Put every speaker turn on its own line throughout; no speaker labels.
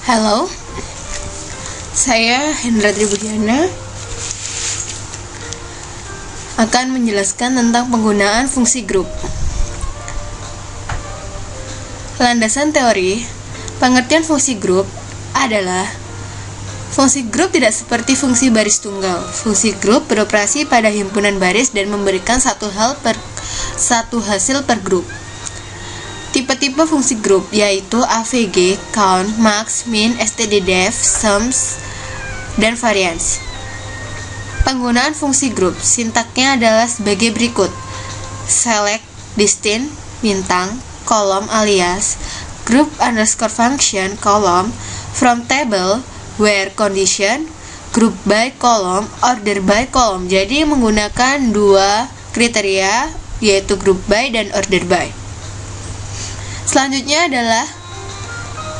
Halo, saya Hendra Tribudiana akan menjelaskan tentang penggunaan fungsi grup. Landasan teori, pengertian fungsi grup adalah fungsi grup tidak seperti fungsi baris tunggal. Fungsi grup beroperasi pada himpunan baris dan memberikan satu hasil per grup. Tipe-tipe fungsi grup yaitu AVG, count, max, min, std_def, sums, dan variance. Penggunaan fungsi grup, sintaknya adalah sebagai berikut: select, distinct, bintang, kolom alias group underscore function, kolom, from table, where condition, group by kolom, order by kolom. Jadi menggunakan dua kriteria yaitu group by dan order by. Selanjutnya adalah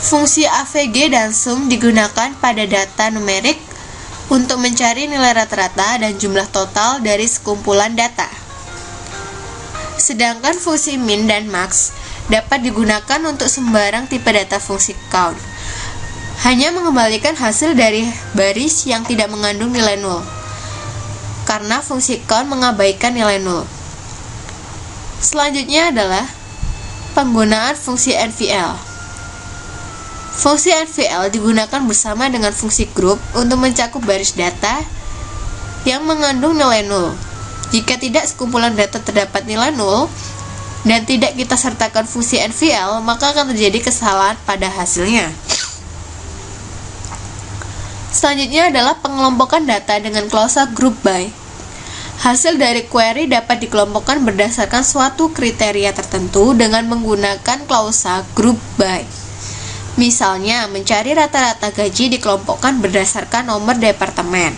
fungsi AVG dan sum digunakan pada data numerik untuk mencari nilai rata-rata dan jumlah total dari sekumpulan data. Sedangkan fungsi min dan max dapat digunakan untuk sembarang tipe data fungsi count. Hanya mengembalikan hasil dari baris yang tidak mengandung nilai nol, karena fungsi count mengabaikan nilai nol. Selanjutnya adalah penggunaan fungsi NVL. Fungsi NVL digunakan bersama dengan fungsi grup untuk mencakup baris data yang mengandung nilai nol. Jika tidak sekumpulan data terdapat nilai nol dan tidak kita sertakan fungsi NVL, maka akan terjadi kesalahan pada hasilnya. Selanjutnya adalah pengelompokan data dengan klausa group by. Hasil dari query dapat dikelompokkan berdasarkan suatu kriteria tertentu dengan menggunakan klausa group by. Misalnya, mencari rata-rata gaji dikelompokkan berdasarkan nomor departemen.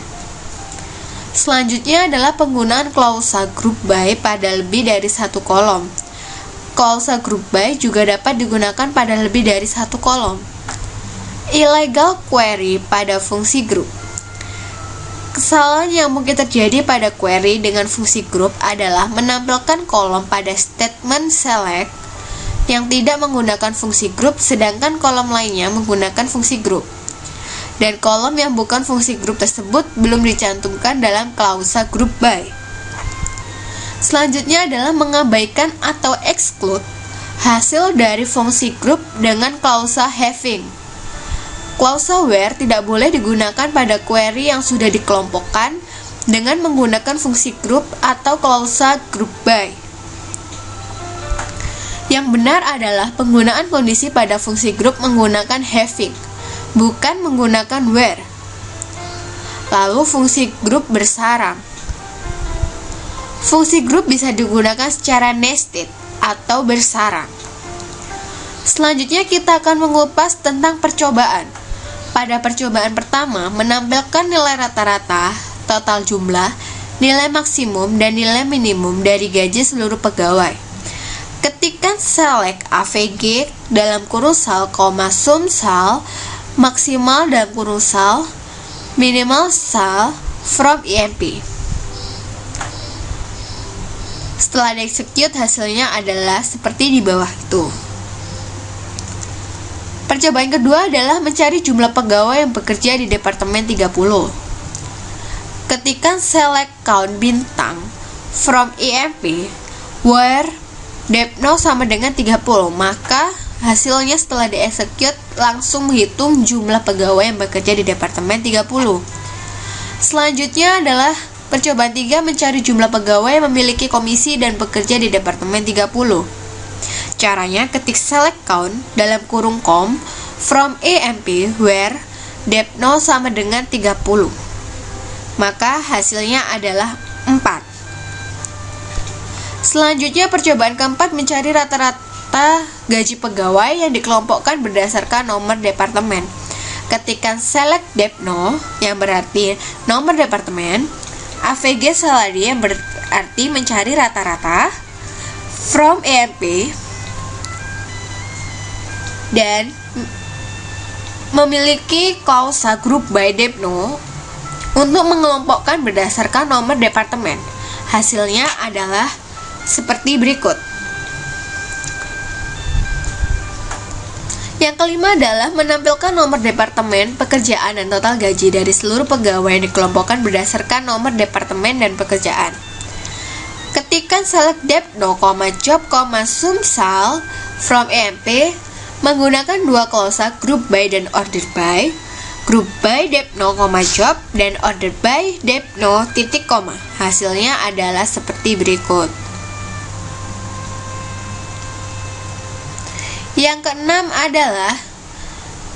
Selanjutnya adalah penggunaan klausa group by pada lebih dari satu kolom. Klausa group by juga dapat digunakan pada lebih dari satu kolom. Illegal query pada fungsi grup. Kesalahan yang mungkin terjadi pada query dengan fungsi grup adalah menampilkan kolom pada statement select yang tidak menggunakan fungsi grup, sedangkan kolom lainnya menggunakan fungsi grup. Dan kolom yang bukan fungsi grup tersebut belum dicantumkan dalam klausa group by. Selanjutnya adalah mengabaikan atau exclude hasil dari fungsi grup dengan klausa having. Klausa where tidak boleh digunakan pada query yang sudah dikelompokkan dengan menggunakan fungsi grup atau klausa group by. Yang benar adalah penggunaan kondisi pada fungsi grup menggunakan having, bukan menggunakan where. Lalu fungsi grup bersarang. Fungsi grup bisa digunakan secara nested atau bersarang. Selanjutnya kita akan mengupas tentang percobaan. Pada percobaan pertama, menampilkan nilai rata-rata, total jumlah, nilai maksimum, dan nilai minimum dari gaji seluruh pegawai. Ketikkan select AVG dalam kurung sal, sum sal, maksimal dalam kurung sal, minimal sal, from IMP. Setelah di-execute, hasilnya adalah seperti di bawah itu. Percobaan kedua adalah mencari jumlah pegawai yang bekerja di Departemen 30. Ketikkan select count bintang from IMP where depno sama dengan 30, maka hasilnya setelah di-execute langsung menghitung jumlah pegawai yang bekerja di Departemen 30. Selanjutnya adalah percobaan 3, mencari jumlah pegawai yang memiliki komisi dan bekerja di Departemen 30. Caranya, ketik select count dalam kurung com from IMP where depno sama dengan 30. Maka hasilnya adalah 4. Selanjutnya percobaan keempat, mencari rata-rata gaji pegawai yang dikelompokkan berdasarkan nomor departemen. Ketikkan select depno yang berarti nomor departemen, AVG salary yang berarti mencari rata-rata, from IMP, dan memiliki klausa group by depno untuk mengelompokkan berdasarkan nomor departemen. Hasilnya adalah seperti berikut. Yang kelima adalah menampilkan nomor departemen, pekerjaan, dan total gaji dari seluruh pegawai yang dikelompokkan berdasarkan nomor departemen dan pekerjaan. Ketikkan select depno, job, sum/sal from EMP menggunakan dua klausa group by dan order by. Group by depno, job, dan order by depno, titik koma. Hasilnya adalah seperti berikut. Yang keenam adalah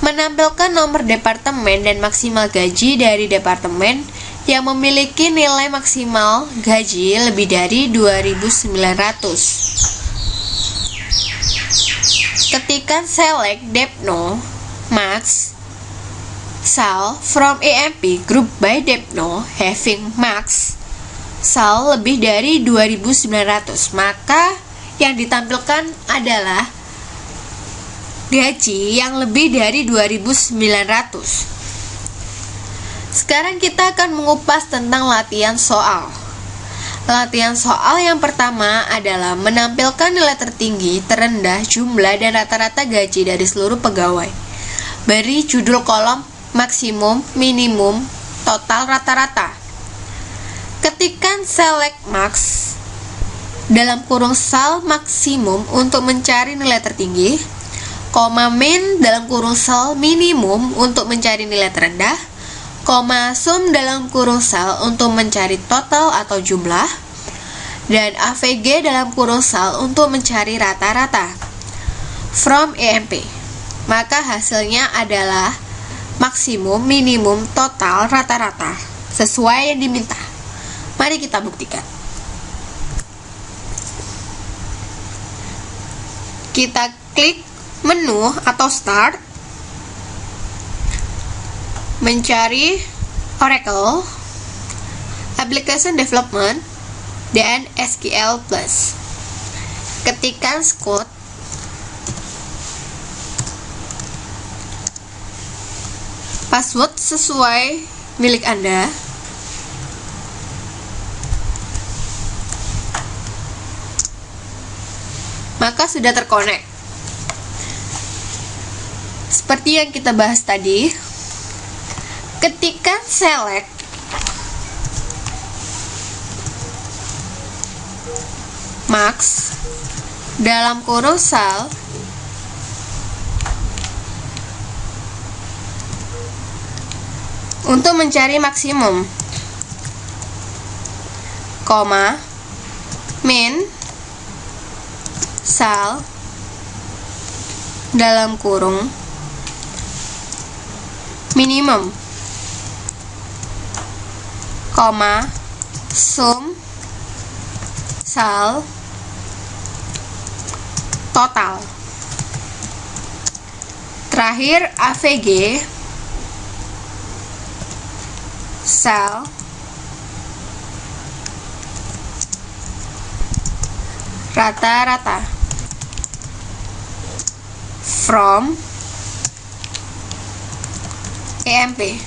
menampilkan nomor departemen dan maksimal gaji dari departemen yang memiliki nilai maksimal gaji lebih dari 2.900. Ketikkan select depno max sal from EMP group by depno having max sal lebih dari 2.900, maka yang ditampilkan adalah gaji yang lebih dari 2.900. Sekarang kita akan mengupas tentang latihan soal. Latihan soal yang pertama adalah menampilkan nilai tertinggi, terendah, jumlah, dan rata-rata gaji dari seluruh pegawai. Beri judul kolom maksimum, minimum, total, rata-rata. Ketikkan select max dalam kurung sal maksimum untuk mencari nilai tertinggi, min dalam kurung sal minimum untuk mencari nilai terendah, sum dalam kurung sal untuk mencari total atau jumlah, dan AVG dalam kurung sal untuk mencari rata-rata from EMP. Maka hasilnya adalah maksimum, minimum, total, rata-rata sesuai yang diminta. Mari kita buktikan. Kita klik menu atau start, mencari Oracle, Application Development, dan SQL Plus. Ketikkan code, password sesuai milik Anda, maka sudah terkonek. Seperti yang kita bahas tadi, ketikkan select max dalam kurung sal untuk mencari maksimum, min sal dalam kurung minimum, sum sal total. Terakhir AVG sal rata-rata from EMP,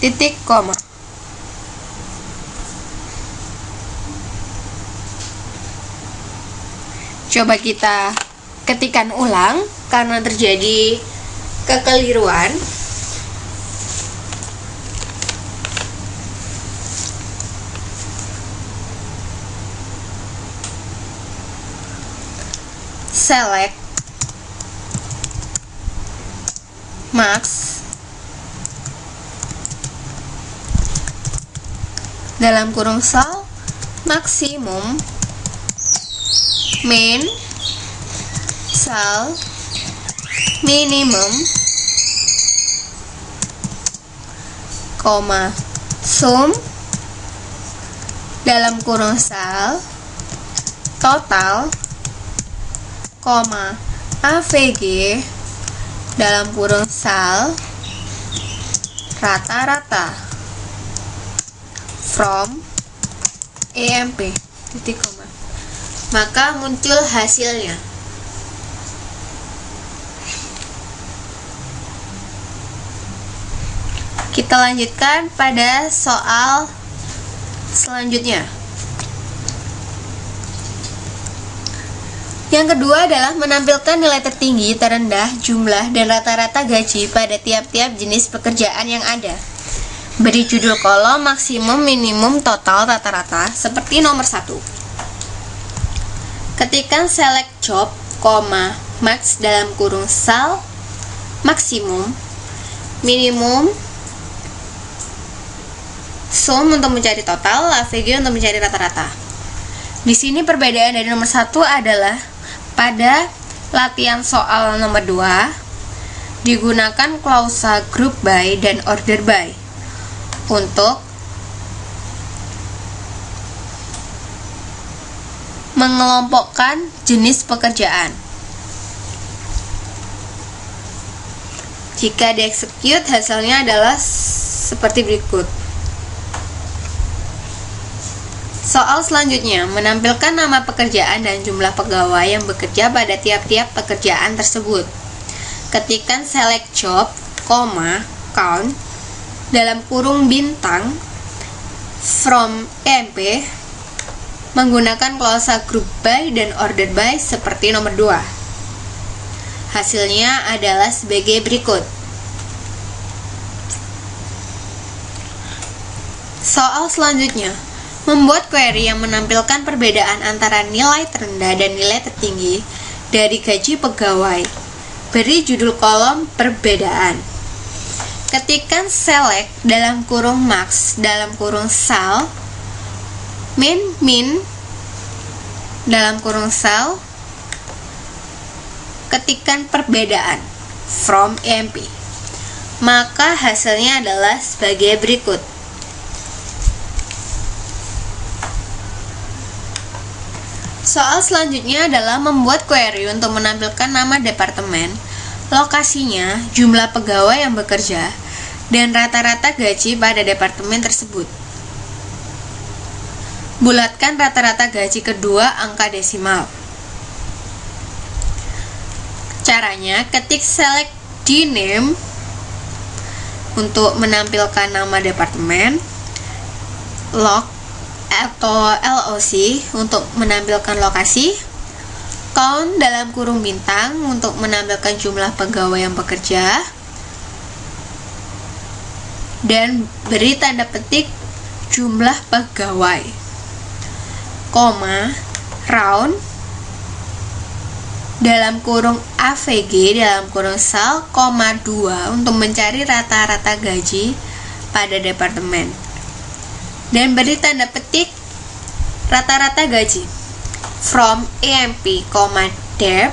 titik koma. Coba kita ketikkan ulang karena terjadi kekeliruan. Select max dalam kurung sal maksimum, min sal minimum, sum dalam kurung sal total, AVG dalam kurung sal rata-rata from EMP, titik koma. Maka muncul hasilnya. Kita lanjutkan pada soal selanjutnya. Yang kedua adalah menampilkan nilai tertinggi, terendah, jumlah, dan rata-rata gaji pada tiap-tiap jenis pekerjaan yang ada. Beri judul kolom maksimum, minimum, total, rata-rata seperti nomor 1. Ketikkan select job, max dalam kurung sal, maksimum, minimum, sum untuk mencari total, AVG untuk mencari rata-rata. Di sini perbedaan dari nomor 1 adalah pada latihan soal nomor 2 digunakan klausa group by dan order by untuk mengelompokkan jenis pekerjaan. Jika dieksekut, hasilnya adalah seperti berikut. Soal selanjutnya menampilkan nama pekerjaan dan jumlah pegawai yang bekerja pada tiap-tiap pekerjaan tersebut. Ketikkan select job, count dalam kurung bintang from EMP menggunakan klausa group by dan order by seperti nomor 2. Hasilnya adalah sebagai berikut. Soal selanjutnya membuat query yang menampilkan perbedaan antara nilai terendah dan nilai tertinggi dari gaji pegawai. Beri judul kolom perbedaan. Ketikkan select dalam kurung max dalam kurung sal, min dalam kurung sal, ketikkan perbedaan from EMP. Maka hasilnya adalah sebagai berikut. Soal selanjutnya adalah membuat query untuk menampilkan nama departemen, lokasinya, jumlah pegawai yang bekerja, dan rata-rata gaji pada departemen tersebut. Bulatkan rata-rata gaji kedua angka desimal. Caranya, ketik select di name untuk menampilkan nama departemen, log atau LOC untuk menampilkan lokasi, count dalam kurung bintang untuk menampilkan jumlah pegawai yang bekerja, dan beri tanda petik jumlah pegawai, round dalam kurung AVG dalam kurung sal, 2 untuk mencari rata-rata gaji pada departemen, dan beri tanda petik rata-rata gaji from EMP, dep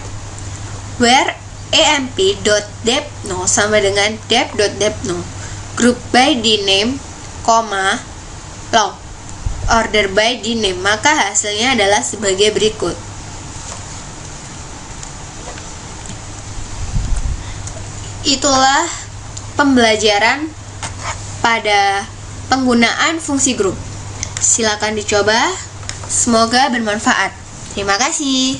where emp.depno sama dengan dep.depno, group by di name, log order by di name. Maka hasilnya adalah sebagai berikut. Itulah pembelajaran pada penggunaan fungsi grup. Silakan dicoba, semoga bermanfaat. Terima kasih.